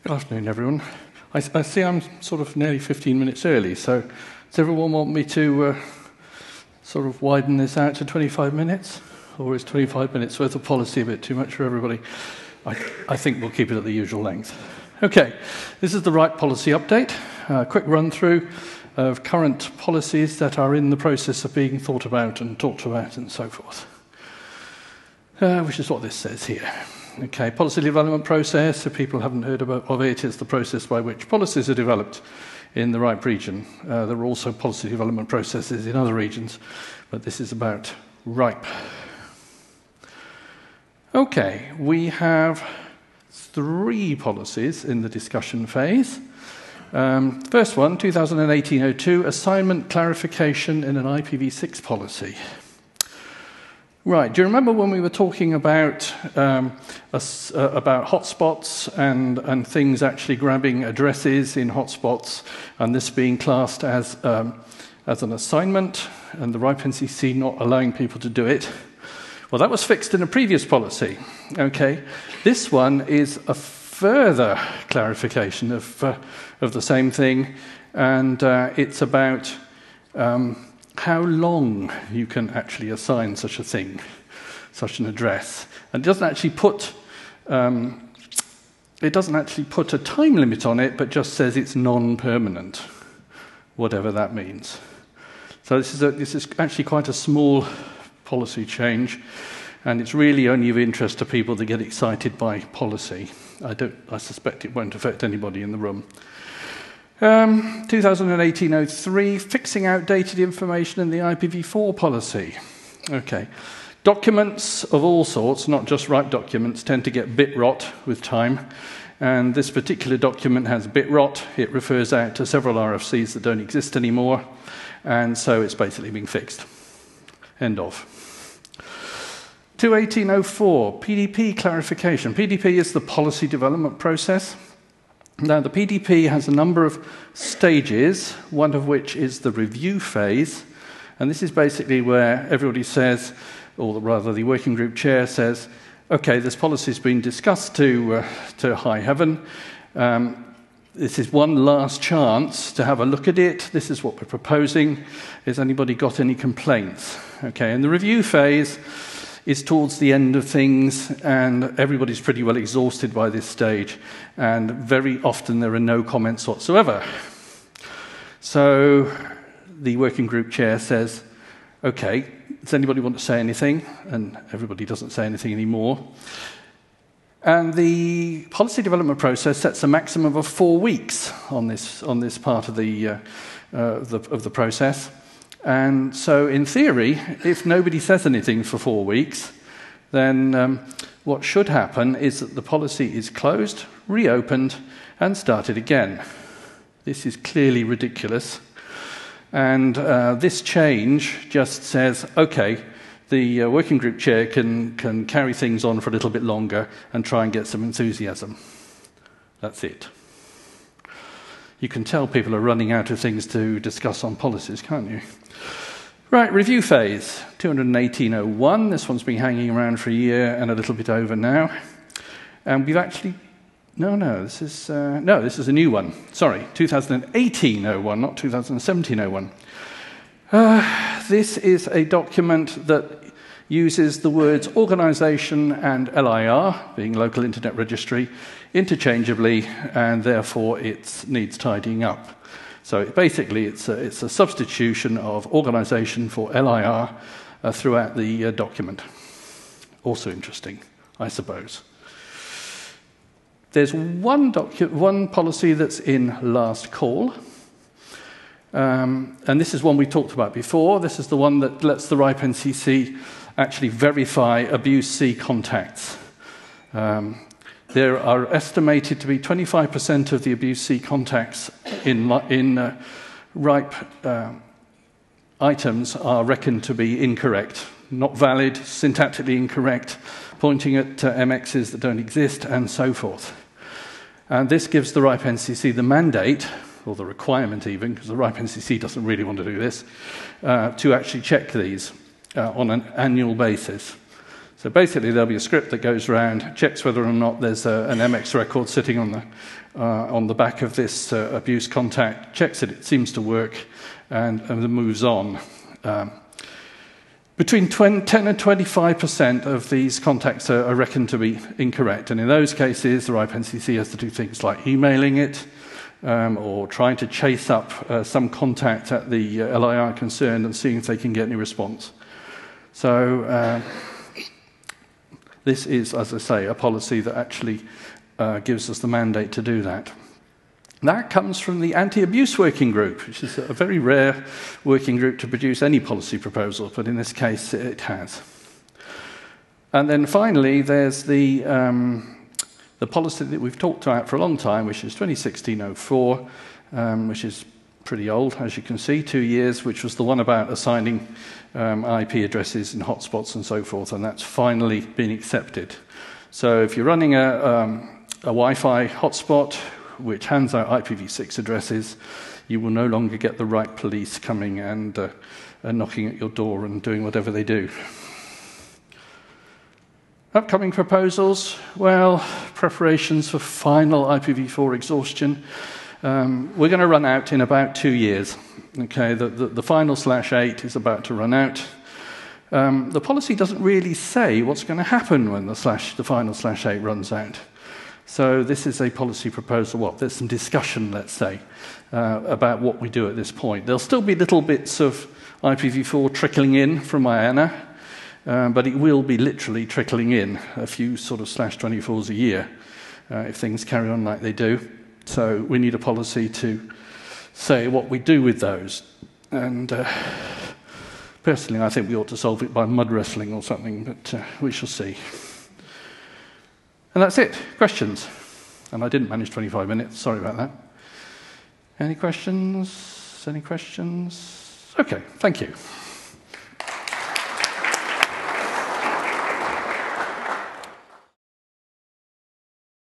Good afternoon, everyone. I see I'm sort of nearly 15 minutes early, so does everyone want me to sort of widen this out to 25 minutes? Or is 25 minutes worth of policy a bit too much for everybody? I think we'll keep it at the usual length. Okay, this is the right policy update. Quick run through of current policies that are in the process of being thought about and talked about and so forth, which is what this says here. Okay, policy development process, if people haven't heard of it, it's the process by which policies are developed in the RIPE region. There are also policy development processes in other regions, but this is about RIPE. Okay, we have 3 policies in the discussion phase. First one, 2018-02, assignment clarification in an IPv6 policy. Right, do you remember when we were talking about hotspots and things actually grabbing addresses in hotspots and this being classed as an assignment and the RIPE NCC not allowing people to do it? Well, that was fixed in a previous policy. Okay, this one is a further clarification of the same thing, and it's about how long you can actually assign such a thing, such an address. And it doesn't actually put a time limit on it, but just says it's non-permanent, whatever that means. So this is actually quite a small policy change, and it's really only of interest to people that get excited by policy. I suspect it won't affect anybody in the room. 2018-03, fixing outdated information in the IPv4 policy. Okay. Documents of all sorts, not just RIPE documents, tend to get bit rot with time. And this particular document has bit rot. It refers out to several RFCs that don't exist anymore. And so it's basically being fixed. End of. 2018-04, PDP clarification. PDP is the policy development process. Now, the PDP has a number of stages, one of which is the review phase. And this is basically where everybody says, or rather the working group chair says, okay, this policy's been discussed to high heaven. This is one last chance to have a look at it. This is what we're proposing. Has anybody got any complaints? Okay, and the review phase is towards the end of things, and everybody's pretty well exhausted by this stage, and very often there are no comments whatsoever. So the working group chair says, okay, does anybody want to say anything? And everybody doesn't say anything anymore. And the policy development process sets a maximum of 4 weeks on this part of the process. And so, in theory, if nobody says anything for 4 weeks, then what should happen is that the policy is closed, reopened, and started again. This is clearly ridiculous. And this change just says, okay, the working group chair can carry things on for a little bit longer and try and get some enthusiasm. That's it. You can tell people are running out of things to discuss on policies, can't you? Right, review phase, 218-01. This one's been hanging around for a year and a little bit over now. And we've actually... this is a new one. Sorry, 2018-01, not 2017-01. This is a document that uses the words organisation and LIR, being local internet registry, interchangeably, and therefore it needs tidying up. So basically it's a substitution of organisation for LIR throughout the document. Also interesting, I suppose. There's one policy that's in last call, and this is one we talked about before. This is the one that lets the RIPE NCC actually verify abuse C contacts. There are estimated to be 25% of the abuse C contacts in RIPE items are reckoned to be incorrect, not valid, syntactically incorrect, pointing at MXs that don't exist, and so forth. And this gives the RIPE NCC the mandate, or the requirement even, because the RIPE NCC doesn't really want to do this, to actually check these on an annual basis. So basically, there'll be a script that goes around, checks whether or not there's an MX record sitting on the back of this abuse contact, checks it seems to work, and then moves on. Between 10 and 25% of these contacts are reckoned to be incorrect, and in those cases, the RIPE NCC has to do things like emailing it, or trying to chase up some contact at the LIR concerned and seeing if they can get any response. So this is, as I say, a policy that actually gives us the mandate to do that. That comes from the Anti-Abuse Working Group, which is a very rare working group to produce any policy proposal, but in this case it has. And then finally, there's the policy that we've talked about for a long time, which is 2016-04, which is pretty old, as you can see, 2 years, which was the one about assigning IP addresses in hotspots and so forth, and that's finally been accepted. So if you're running a Wi-Fi hotspot which hands out IPv6 addresses, you will no longer get the RIPE police coming and knocking at your door and doing whatever they do. Upcoming proposals, well, preparations for final IPv4 exhaustion. We're going to run out in about 2 years. Okay, the final /8 is about to run out. The policy doesn't really say what's going to happen when the final /8 runs out. So this is a policy proposal. Well, there's some discussion, let's say, about what we do at this point. There'll still be little bits of IPv4 trickling in from IANA, but it will be literally trickling in a few sort of /24s a year if things carry on like they do. So we need a policy to say what we do with those. And personally, I think we ought to solve it by mud wrestling or something, but we shall see. And that's it. Questions? And I didn't manage 25 minutes. Sorry about that. Any questions? Any questions? Okay, thank you.